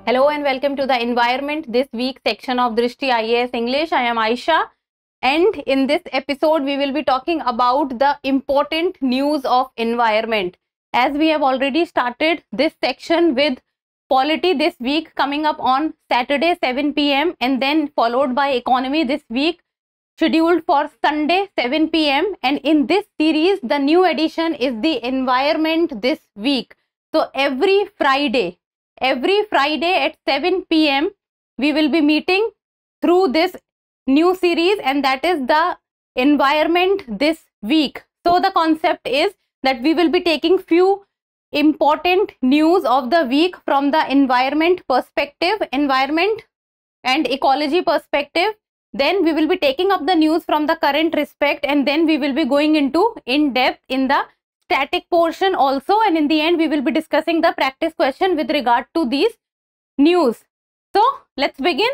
Hello and welcome to the Environment This Week section of Drishti IAS English. I am Aisha, and in this episode we will be talking about the important news of environment. As we have already started this section with polity this week, coming up on Saturday 7 p.m. and then followed by economy this week, scheduled for Sunday 7 p.m. and in this series the new edition is the environment this week. So every Friday at 7 p.m. we will be meeting through this new series, and that is the environment this week. So the concept is that we will be taking few important news of the week from the environment perspective, environment and ecology perspective. Then we will be taking up the news from the current respect, and then we will be going into in depth in the static portion also, and in the end we will be discussing the practice question with regard to these news. So let's begin.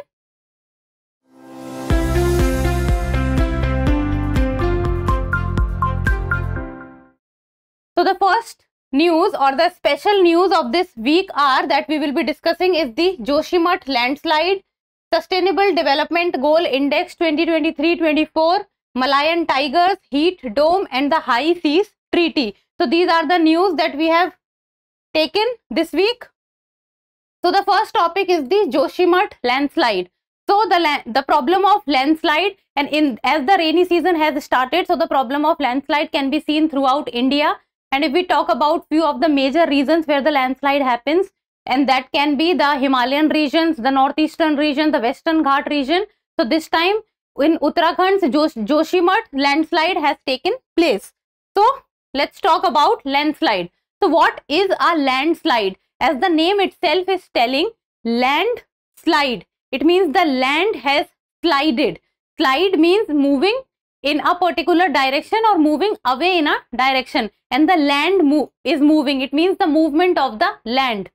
So the first news or the special news of this week are that we will be discussing is the Joshimath landslide, Sustainable Development Goal Index 2023-24, Malayan tigers, heat dome and the high seas treaty. So these are the news that we have taken this week. So the first topic is the Joshimath landslide. So the problem of landslide, and as the rainy season has started, so the problem of landslide can be seen throughout India. And if we talk about few of the major reasons where the landslide happens, and that can be the Himalayan regions, the northeastern region, the Western Ghat region. So this time in Uttarakhand, Joshimath landslide has taken place. So let's talk about landslide. So what is a landslide? As the name itself is telling, landslide. It means the land has slided. Slide means moving in a particular direction or moving away in a direction, and the land is moving. It means the movement of the land.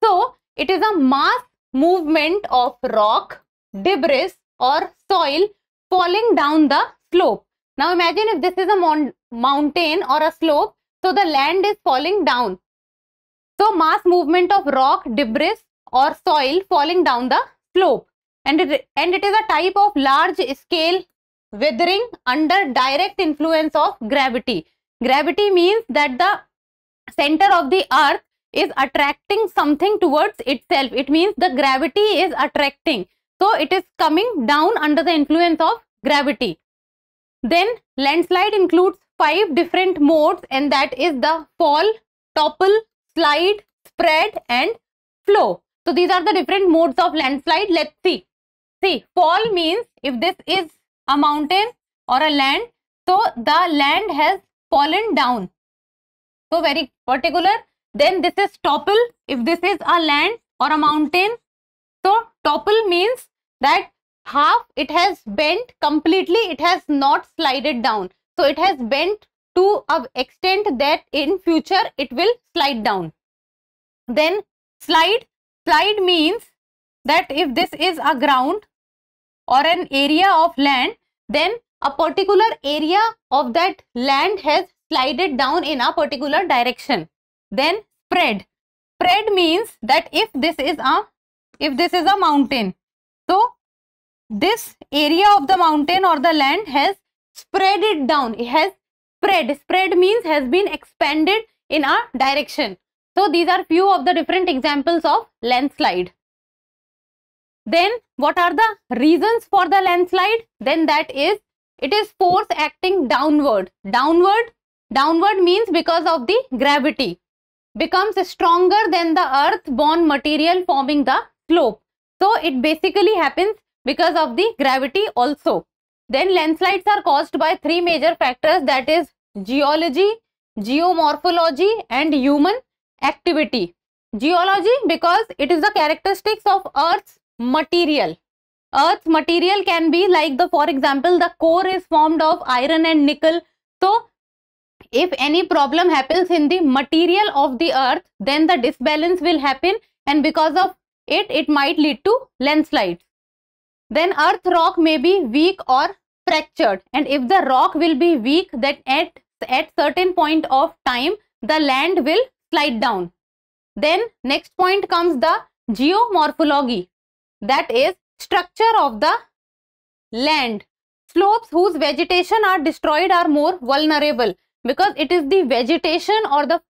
So it is a mass movement of rock, debris or soil falling down the slope. Now imagine if this is a mountain or a slope, so the land is falling down. So mass movement of rock, debris or soil falling down the slope, and it is a type of large scale weathering under direct influence of gravity. Gravity means that the center of the earth is attracting something towards itself. It means the gravity is attracting. So it is coming down under the influence of gravity. Then landslide includes 5 different modes, and that is the fall, topple, slide, spread and flow. So these are the different modes of landslide. Let's see. See, fall means if this is a mountain or a land, so the land has fallen down. So very particular. Then this is topple. If this is a land or a mountain, so topple means that half it has bent completely, it has not slided down. So it has bent to an extent that in future it will slide down. Then slide. Slide means that if this is a ground or an area of land, then a particular area of that land has slided down in a particular direction. Then spread. Spread means that if this is a mountain, so this area of the mountain or the land has spread it down. It has spread. Spread means has been expanded in a direction. So these are few of the different examples of landslide. Then what are the reasons for the landslide? Then that is, it is force acting downward. Downward means because of the gravity. Becomes stronger than the earth-borne material forming the slope. So it basically happens because of the gravity also. Then landslides are caused by 3 major factors, that is geology, geomorphology and human activity. Geology, because it is the characteristics of Earth's material. Earth's material can be like for example, the core is formed of iron and nickel. So if any problem happens in the material of the earth, then the disbalance will happen, and because of it might lead to landslides. Then earth rock may be weak or fractured, and if the rock will be weak, then at certain point of time the land will slide down. Then next point comes the geomorphology, that is structure of the land. Slopes whose vegetation are destroyed are more vulnerable, because it is the vegetation or the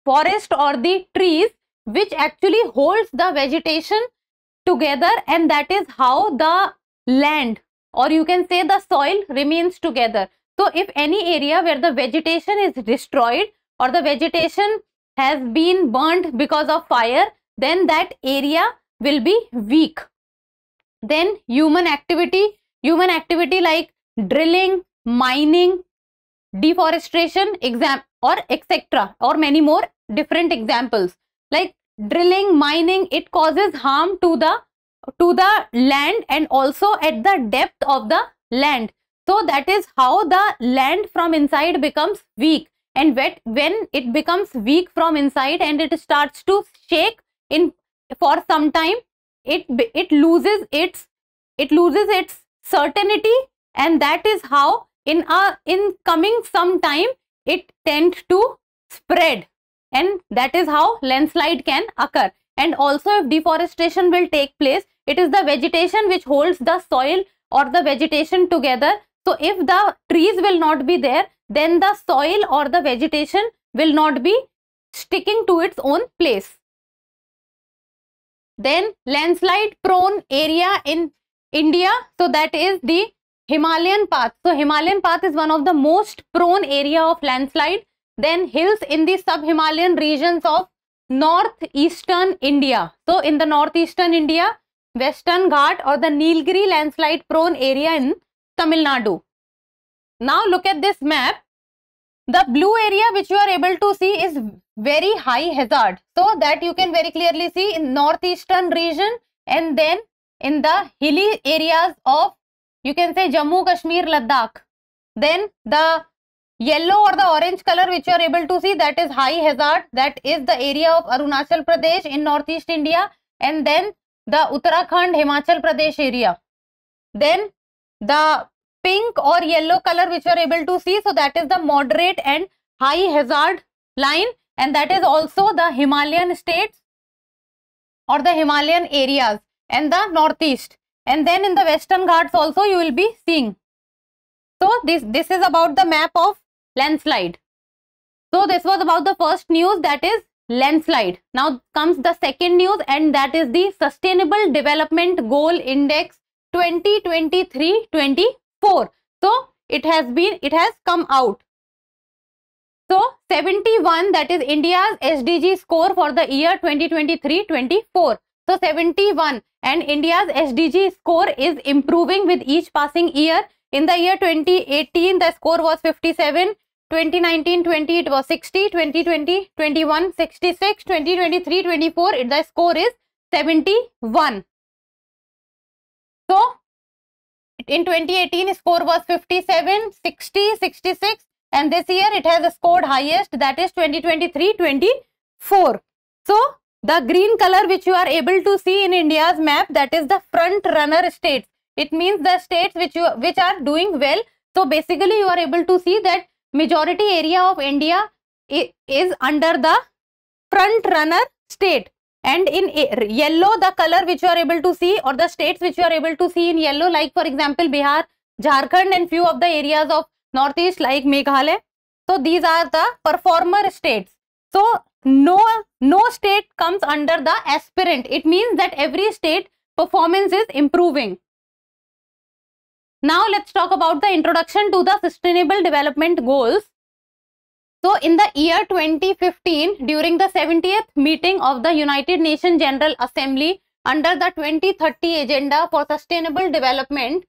forest or the trees which actually holds the vegetation together, and that is how the land, or you can say the soil, remains together. So if any area where the vegetation is destroyed or the vegetation has been burnt because of fire, then that area will be weak. Then human activity like drilling, mining, deforestation, or etc., or many more different examples. Like drilling, mining, it causes harm to the land and also at the depth of the land. So that is how the land from inside becomes weak, and when it becomes weak from inside and it starts to shake for some time, it loses its certainty, and that is how in coming some time it tends to spread, and that is how landslide can occur. And also if deforestation will take place, it is the vegetation which holds the soil or the vegetation together. So if the trees will not be there, then the soil or the vegetation will not be sticking to its own place. Then landslide prone area in India, so that is the Himalayan path. So Himalayan path is one of the most prone area of landslide. Then hills in the sub-Himalayan regions of northeastern India. So in the northeastern India, Western Ghat or the Nilgiri landslide prone area in Tamil Nadu. Now look at this map. The blue area which you are able to see is very high hazard. So that you can very clearly see in northeastern region, and then in the hilly areas of, you can say, Jammu, Kashmir, Ladakh. Then the yellow or the orange color which you are able to see, that is high hazard. That is the area of Arunachal Pradesh in northeast India, and then the Uttarakhand, Himachal Pradesh area. Then the pink or yellow color which you are able to see, so that is the moderate and high hazard line, and that is also the Himalayan states or the Himalayan areas and the northeast. And then in the Western Ghats also you will be seeing. So this is about the map of landslide. So this was about the first news, that is landslide. Now comes the second news, and that is the Sustainable Development Goal Index 2023-24. So it has come out. So 71, that is India's SDG score for the year 2023-24. So 71, and India's SDG score is improving with each passing year. In the year 2018, the score was 57. 2019-20, it was 60. 2020-21, 66. 2023-24, the score is 71. So in 2018, score was 57, 60, 66, and this year it has scored highest, that is 2023-24. So the green color which you are able to see in India's map, that is the front runner states. It means the states which are doing well. So basically you are able to see that majority area of India is under the front runner state. And in yellow, the color which you are able to see, or the states which you are able to see in yellow, like for example Bihar, Jharkhand, and few of the areas of northeast like Meghalaya. So these are the performer states. So no state comes under the aspirant. It means that every state performance is improving. Now let's talk about the introduction to the Sustainable Development Goals. So in the year 2015, during the 70th meeting of the United Nations General Assembly under the 2030 Agenda for Sustainable Development,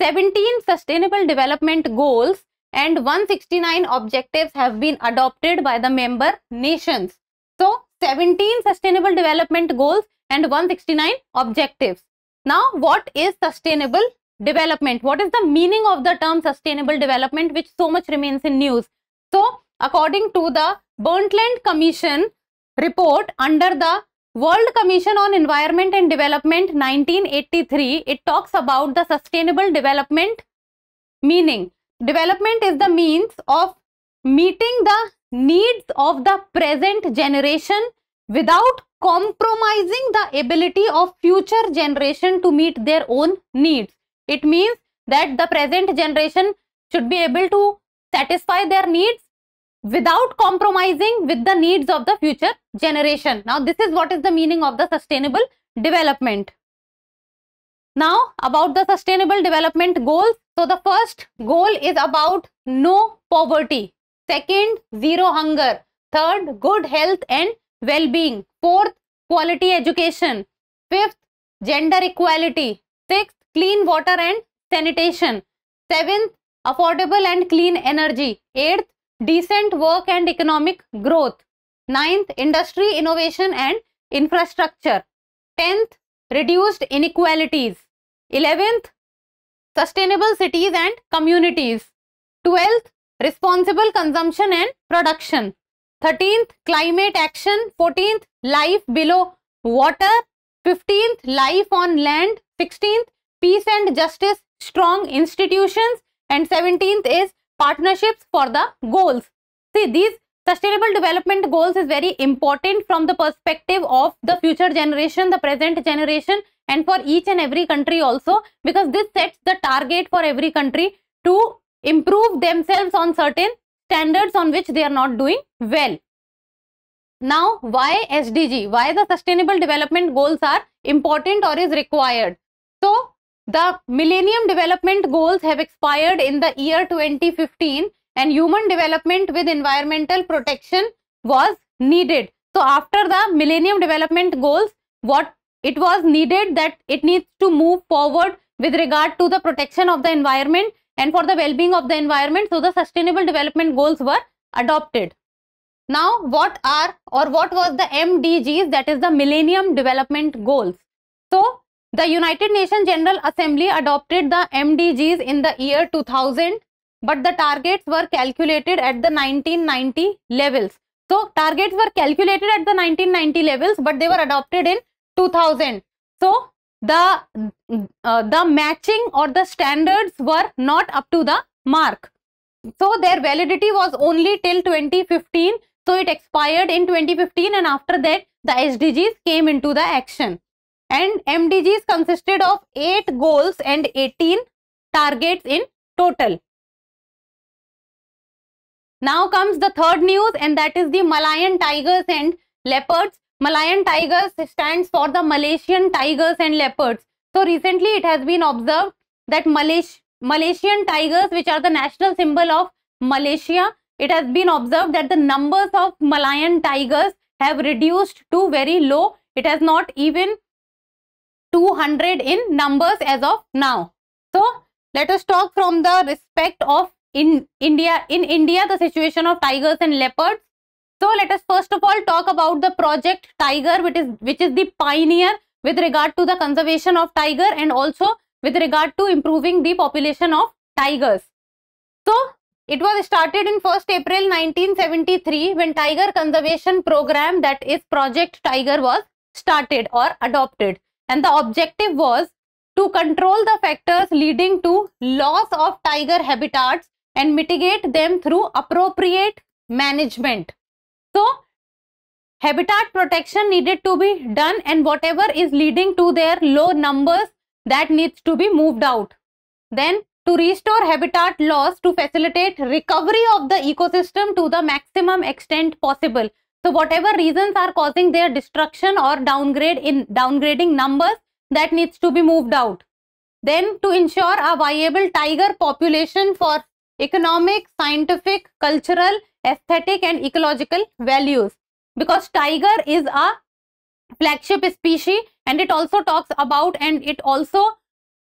17 Sustainable Development Goals and 169 objectives have been adopted by the member nations. So 17 Sustainable Development Goals and 169 objectives. Now what is sustainable development? What is the meaning of the term sustainable development, which so much remains in news? So according to the Brundtland Commission report under the World Commission on Environment and Development 1983, it talks about the sustainable development meaning. Development is the means of meeting the needs of the present generation without compromising the ability of future generation to meet their own needs. It means that the present generation should be able to satisfy their needs without compromising with the needs of the future generation. Now, this is what is the meaning of the sustainable development. Now, about the sustainable development goals. So, the first goal is about no poverty. Second, zero hunger. Third, good health and well-being. Fourth, quality education. Fifth, gender equality. Sixth, clean water and sanitation. Seventh, affordable and clean energy. Eighth, decent work and economic growth. Ninth, industry, innovation and infrastructure. 10th, reduced inequalities. 11th, sustainable cities and communities. 12th, responsible consumption and production. 13th, climate action. 14th, life below water. 15th, life on land. 16th, peace and justice, strong institutions. And 17th is partnerships for the goals. See, these sustainable development goals is very important from the perspective of the future generation, the present generation, and for each and every country also, because this sets the target for every country to improve themselves on certain standards on which they are not doing well. Now, why SDG? Why the sustainable development goals are important or is required? So, the Millennium Development Goals have expired in the year 2015 and human development with environmental protection was needed. So, after the Millennium Development Goals, what it was needed that it needs to move forward with regard to the protection of the environment and for the well-being of the environment. So, the Sustainable Development Goals were adopted. Now, what was the MDGs, that is the Millennium Development Goals? So, the United Nations General Assembly adopted the MDGs in the year 2000, but the targets were calculated at the 1990 levels. So, targets were calculated at the 1990 levels, but they were adopted in 2000. So, the matching or the standards were not up to the mark. So, their validity was only till 2015. So, it expired in 2015 and after that the SDGs came into the action. And MDGs consisted of 8 goals and 18 targets in total. Now comes the third news, and that is the Malayan tigers and leopards. Malayan tigers stands for the Malaysian tigers and leopards. So recently it has been observed that Malaysian tigers, which are the national symbol of Malaysia, it has been observed that the numbers of Malayan tigers have reduced to very low. It has not even 200 in numbers as of now. So let us talk from the respect of in India, the situation of tigers and leopards. So let us first of all talk about the Project Tiger, which is the pioneer with regard to the conservation of tiger and also with regard to improving the population of tigers. So it was started in 1st April 1973 when Tiger Conservation Program, that is Project Tiger, was started or adopted. And the objective was to control the factors leading to loss of tiger habitats and mitigate them through appropriate management. So, habitat protection needed to be done, and whatever is leading to their low numbers, that needs to be moved out. Then, to restore habitat loss to facilitate recovery of the ecosystem to the maximum extent possible. So, whatever reasons are causing their destruction or downgrading numbers, that needs to be moved out. Then, to ensure a viable tiger population for economic, scientific, cultural, aesthetic and ecological values. Because tiger is a flagship species and it also talks about and it also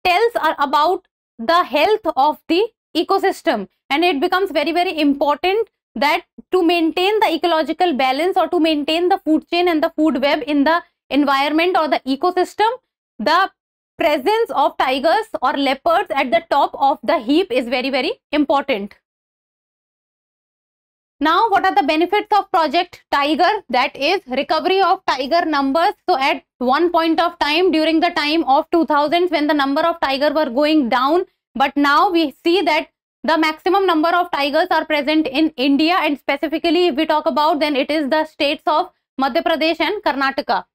tells about the health of the ecosystem, and it becomes very, very important that to maintain the ecological balance or to maintain the food chain and the food web in the environment or the ecosystem, the presence of tigers or leopards at the top of the heap is very, very important. Now, what are the benefits of Project Tiger? That is recovery of tiger numbers. So, at one point of time during the time of 2000s when the number of tigers were going down, but now we see that the maximum number of tigers are present in India, and specifically if we talk about, then it is the states of Madhya Pradesh and Karnataka.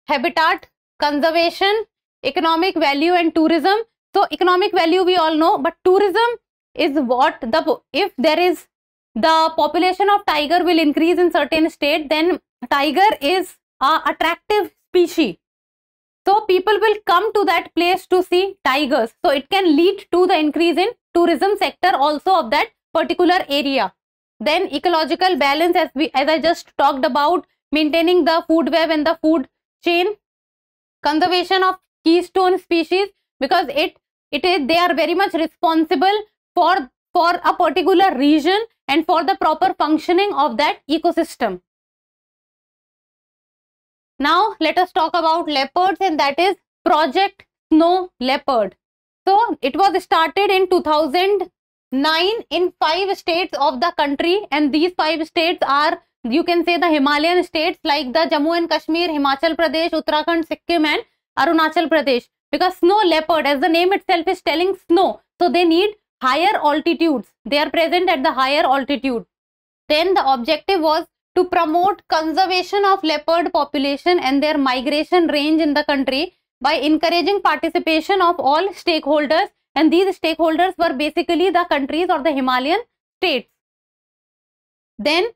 Habitat conservation, economic value and tourism. So economic value we all know, but tourism is what if there is the population of tiger will increase in certain state, then tiger is a attractive species. So people will come to that place to see tigers. So it can lead to the increase in tourism sector also of that particular area. Then ecological balance, as I just talked about, maintaining the food web and the food chain, conservation of keystone species, because they are very much responsible for a particular region and for the proper functioning of that ecosystem. Now let us talk about leopards, and that is Project Snow Leopard. So it was started in 2009 in 5 states of the country, and these 5 states are, you can say, the Himalayan states like the Jammu and Kashmir, Himachal Pradesh, Uttarakhand, Sikkim and Arunachal Pradesh. Because snow leopard, as the name itself is telling snow, so they need higher altitudes. They are present at the higher altitude. Then the objective was to promote conservation of leopard population and their migration range in the country by encouraging participation of all stakeholders, and these stakeholders were basically the countries or the Himalayan states. Then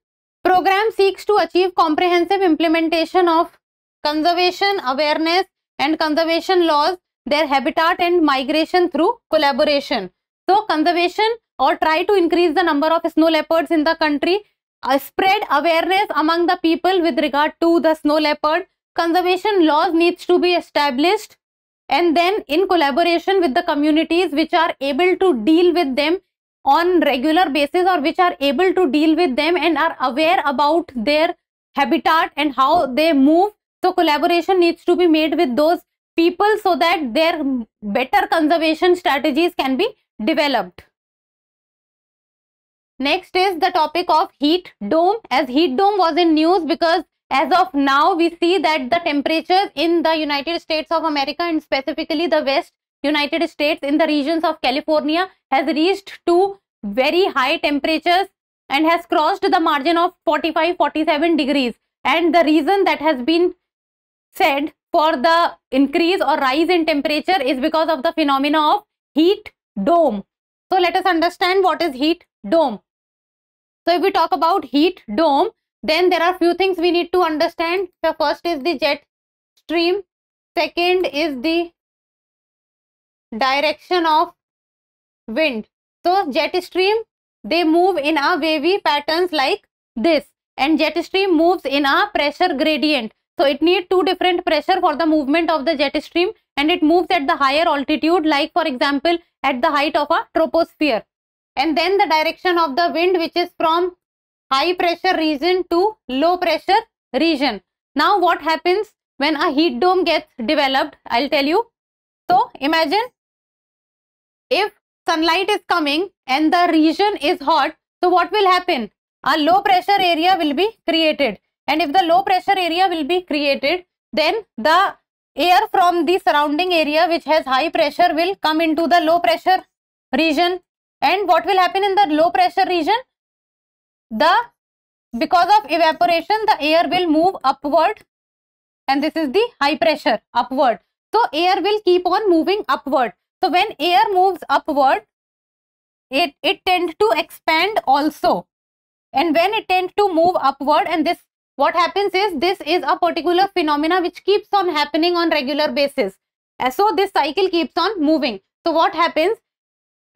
program seeks to achieve comprehensive implementation of conservation awareness and conservation laws, their habitat and migration through collaboration. So conservation, or try to increase the number of snow leopards in the country, spread awareness among the people with regard to the snow leopard. Conservation laws needs to be established, and then in collaboration with the communities which are able to deal with them on regular basis, or which are able to deal with them and are aware about their habitat and how they move. So collaboration needs to be made with those people so that their better conservation strategies can be developed. Next is the topic of heat dome, as heat dome was in news because as of now we see that the temperatures in the United States of America, and specifically the West United States in the regions of California, has reached to very high temperatures and has crossed the margin of 45-47 degrees. And the reason that has been said for the increase or rise in temperature is because of the phenomena of heat dome. So let us understand what is heat dome. So if we talk about heat dome, then there are few things we need to understand. The first is the jet stream, second is the direction of wind. So jet stream, they move in a wavy patterns like this, and jet stream moves in a pressure gradient. So it needs 2 different pressure for the movement of the jet stream, and it moves at the higher altitude, like for example at the height of a troposphere. And then the direction of the wind, which is from high pressure region to low pressure region. Now what happens when a heat dome gets developed, I'll tell you. So imagine if sunlight is coming and the region is hot, so what will happen? A low pressure area will be created, and if the low pressure area will be created, then the air from the surrounding area which has high pressure will come into the low pressure region. And what will happen in the low pressure region? Because of evaporation, the air will move upward, and this is the high pressure upward. So air will keep on moving upward. So when air moves upward, it tends to expand also, and when it tends to move upward, and this, what happens is, this is a particular phenomena which keeps on happening on regular basis. So this cycle keeps on moving. So what happens?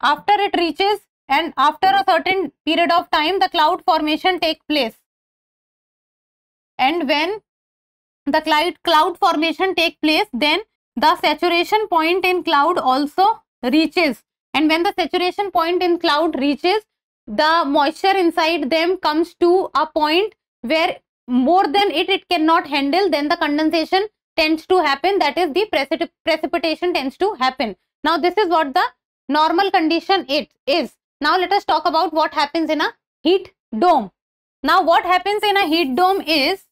After it reaches, and after a certain period of time, the cloud formation takes place. And when the cloud formation takes place, then the saturation point in cloud also reaches. And when the saturation point in cloud reaches, the moisture inside them comes to a point where more than it cannot handle, then the condensation tends to happen, that is the precipitation tends to happen. Now this is what the normal condition it is. Now let us talk about what happens in a heat dome. Now what happens in a heat dome is,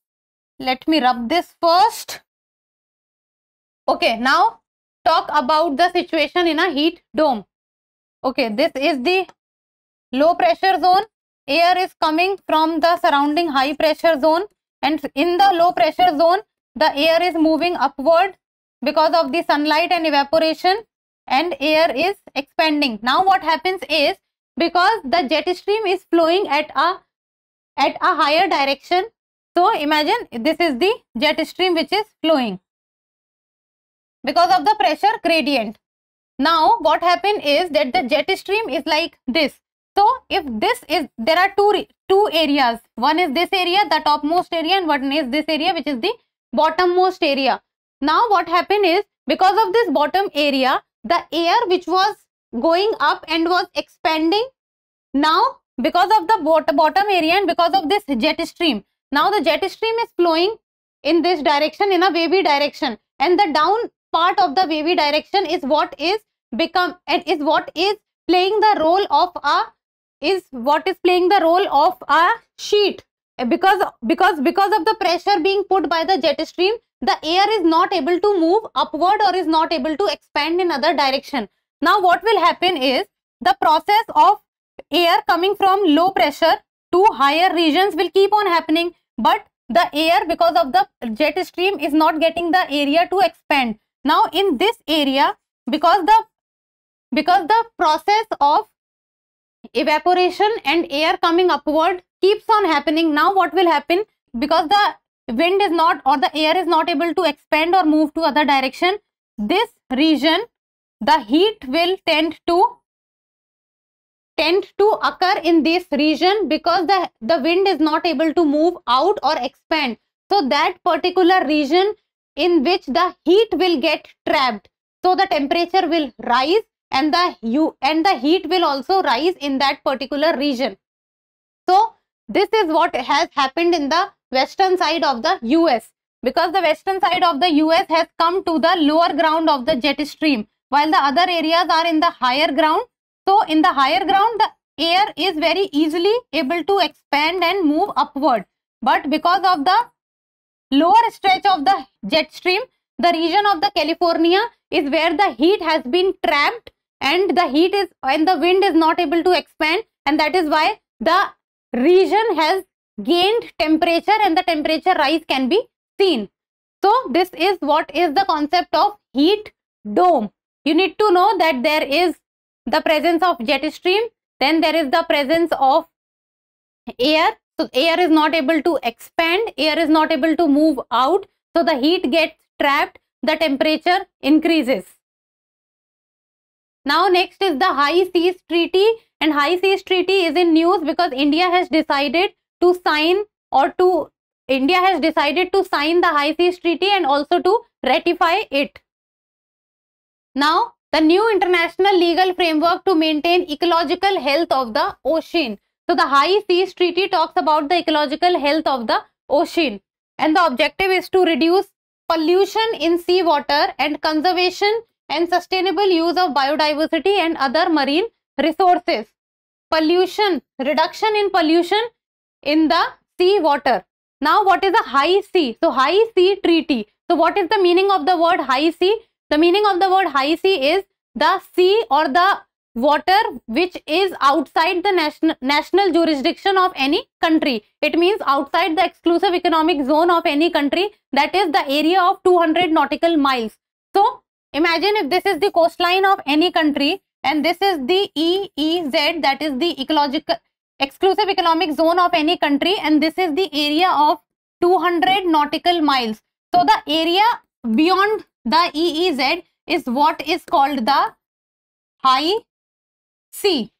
let me rub this first. Okay, now talk about the situation in a heat dome. Okay, this is the low pressure zone. Air is coming from the surrounding high pressure zone, and in the low pressure zone the air is moving upward because of the sunlight and evaporation, and air is expanding. Now what happens is, because the jet stream is flowing at a higher direction, so imagine this is the jet stream which is flowing because of the pressure gradient. Now what happened is that the jet stream is like this. So if this is, there are two areas, one is this area, the topmost area, and one is this area which is the bottommost area. Now what happened is, because of this bottom area, the air which was going up and was expanding, now because of the bottom area and because of this jet stream, now the jet stream is flowing in this direction, in a wavy direction, and the down part of the wavy direction is what is playing the role of a sheet. Because of the pressure being put by the jet stream, the air is not able to move upward or is not able to expand in other direction. Now what will happen is, the process of air coming from low pressure to higher regions will keep on happening, but the air, because of the jet stream, is not getting the area to expand. Now in this area, because the process of evaporation and air coming upward keeps on happening, now what will happen, because the wind is not, or the air is not able to expand or move to other direction, this region, the heat will tend to occur in this region, because the wind is not able to move out or expand. So that particular region in which the heat will get trapped, so the temperature will rise, and the heat will also rise in that particular region. So this is what has happened in the western side of the US, because the western side of the US has come to the lower ground of the jet stream, while the other areas are in the higher ground. So in the higher ground, the air is very easily able to expand and move upward, but because of the lower stretch of the jet stream, the region of the California is where the heat has been trapped, and the wind is not able to expand, and that is why the region has gained temperature and the temperature rise can be seen. So this is what is the concept of heat dome. You need to know that there is the presence of jet stream, then there is the presence of air. So air is not able to expand, air is not able to move out, so the heat gets trapped, the temperature increases. Now next is the High Seas Treaty, and High Seas Treaty is in news because India has decided to sign the High Seas Treaty and also to ratify it. Now the new international legal framework to maintain ecological health of the ocean. So the High Seas Treaty talks about the ecological health of the ocean, and the objective is to reduce pollution in seawater and conservation and sustainable use of biodiversity and other marine resources. Reduction in pollution in the seawater. Now what is a high sea? So High Sea Treaty. So what is the meaning of the word high sea? The meaning of the word high sea is the sea or the water which is outside the national jurisdiction of any country. It means outside the exclusive economic zone of any country, that is the area of 200 nautical miles. So imagine if this is the coastline of any country and this is the EEZ, that is the exclusive economic zone of any country, and this is the area of 200 nautical miles. So the area beyond the EEZ is what is called the high sea.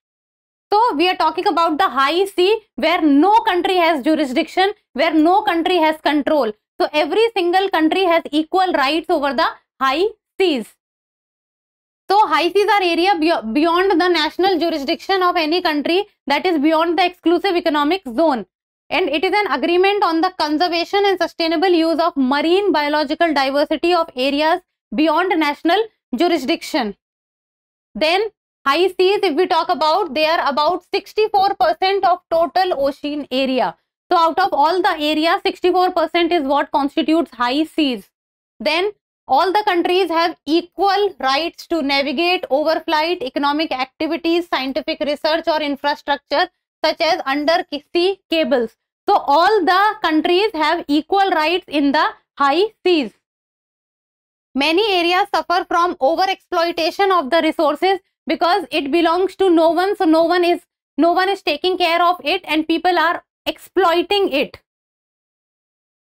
So we are talking about the high sea where no country has jurisdiction, where no country has control. So every single country has equal rights over the high seas. So high seas are area beyond the national jurisdiction of any country, that is beyond the exclusive economic zone. And it is an agreement on the conservation and sustainable use of marine biological diversity of areas beyond national jurisdiction. Then high seas, if we talk about, they are about 64% of total ocean area. So out of all the area, 64% is what constitutes high seas. Then all the countries have equal rights to navigate, overflight, economic activities, scientific research or infrastructure such as undersea cables. So all the countries have equal rights in the high seas. Many areas suffer from over-exploitation of the resources because it belongs to no one, so no one is taking care of it and people are exploiting it.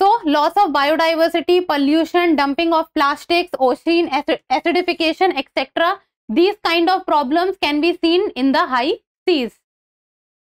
So loss of biodiversity, pollution, dumping of plastics, ocean acidification, etc. These kind of problems can be seen in the high seas.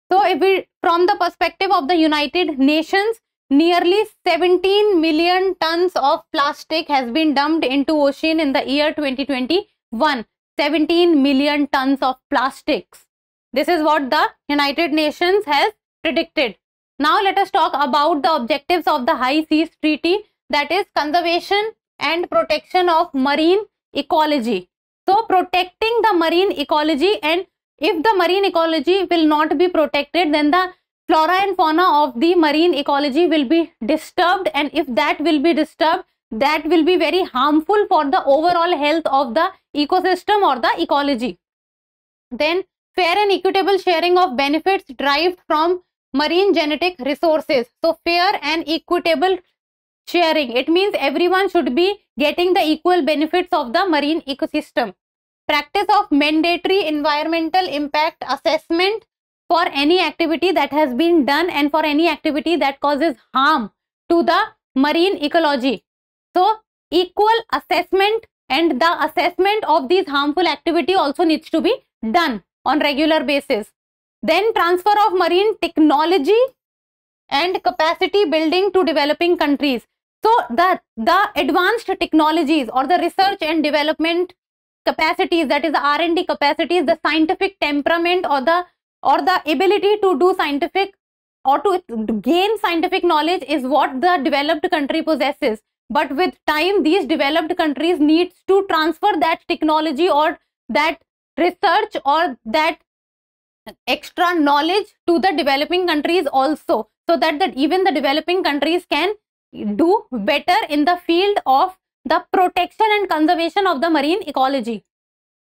So if we, from the perspective of the United Nations, nearly 17 million tons of plastic has been dumped into ocean in the year 2021. 17 million tons of plastics. This is what the United Nations has predicted. Now let us talk about the objectives of the High Seas Treaty, that is conservation and protection of marine ecology. So protecting the marine ecology, and if the marine ecology will not be protected, then the flora and fauna of the marine ecology will be disturbed, and if that will be disturbed, that will be very harmful for the overall health of the ecosystem or the ecology. Then fair and equitable sharing of benefits derived from marine genetic resources. So fair and equitable sharing, it means everyone should be getting the equal benefits of the marine ecosystem. Practice of mandatory environmental impact assessment for any activity that has been done and for any activity that causes harm to the marine ecology. So equal assessment, and the assessment of these harmful activity also needs to be done on regular basis. Then transfer of marine technology and capacity building to developing countries. So the advanced technologies or the research and development capacities, that is the R&D capacities, the scientific temperament or the ability to do scientific or to gain scientific knowledge is what the developed country possesses. But with time, these developed countries needs to transfer that technology or that research or that extra knowledge to the developing countries also, so that even the developing countries can do better in the field of the protection and conservation of the marine ecology.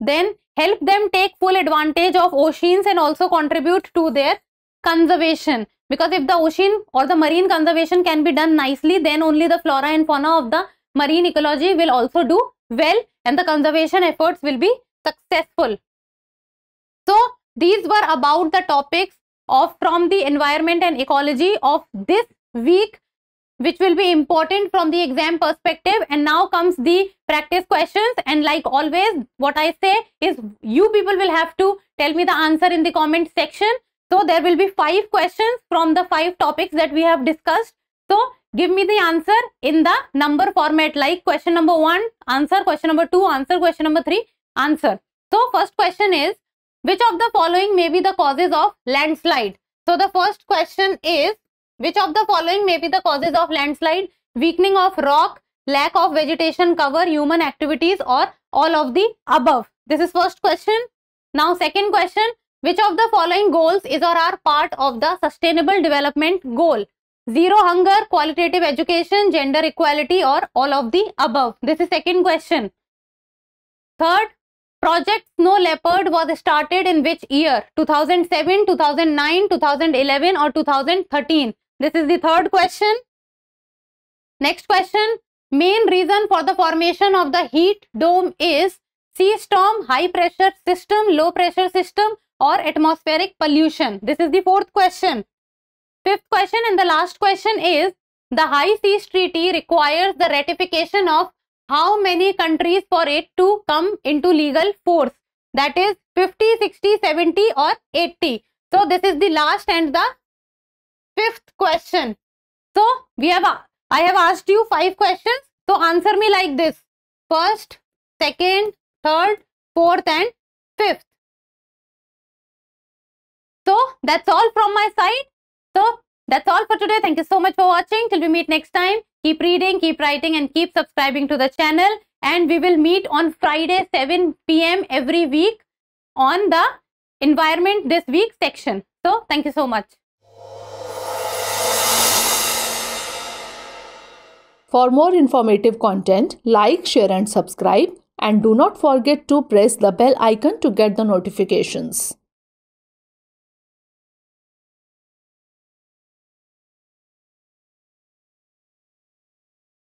Then help them take full advantage of oceans and also contribute to their conservation, because if the ocean or the marine conservation can be done nicely, then only the flora and fauna of the marine ecology will also do well and the conservation efforts will be successful. So these were about the topics from the environment and ecology of this week, which will be important from the exam perspective. And now comes the practice questions, and like always what I say is you people will have to tell me the answer in the comment section. So there will be 5 questions from the 5 topics that we have discussed. So give me the answer in the number format, like question number 1 answer, question number 2 answer, question number 3 answer. So first question is, which of the following may be the causes of landslide? So the first question is, which of the following may be the causes of landslide? Weakening of rock, lack of vegetation cover, human activities, or all of the above? This is first question. Now second question, which of the following goals is or are part of the sustainable development goal? Zero hunger, qualitative education, gender equality, or all of the above? This is second question. Third, Project Snow Leopard was started in which year? 2007, 2009, 2011, or 2013? This is the third question. Next question. Main reason for the formation of the heat dome is sea storm, high pressure system, low pressure system, or atmospheric pollution? This is the fourth question. Fifth question and the last question is, the High Seas Treaty requires the ratification of how many countries for it to come into legal force? That is 50, 60, 70, or 80. So this is the last and the fifth question. So I have asked you 5 questions. So answer me like this: first, second, third, fourth, and fifth. So that's all from my side. So that's all for today. Thank you so much for watching. Till we meet next time, keep reading, keep writing, and keep subscribing to the channel. And we will meet on Friday 7 PM every week on the Environment This Week section. So thank you so much. For more informative content, like, share and subscribe, and do not forget to press the bell icon to get the notifications.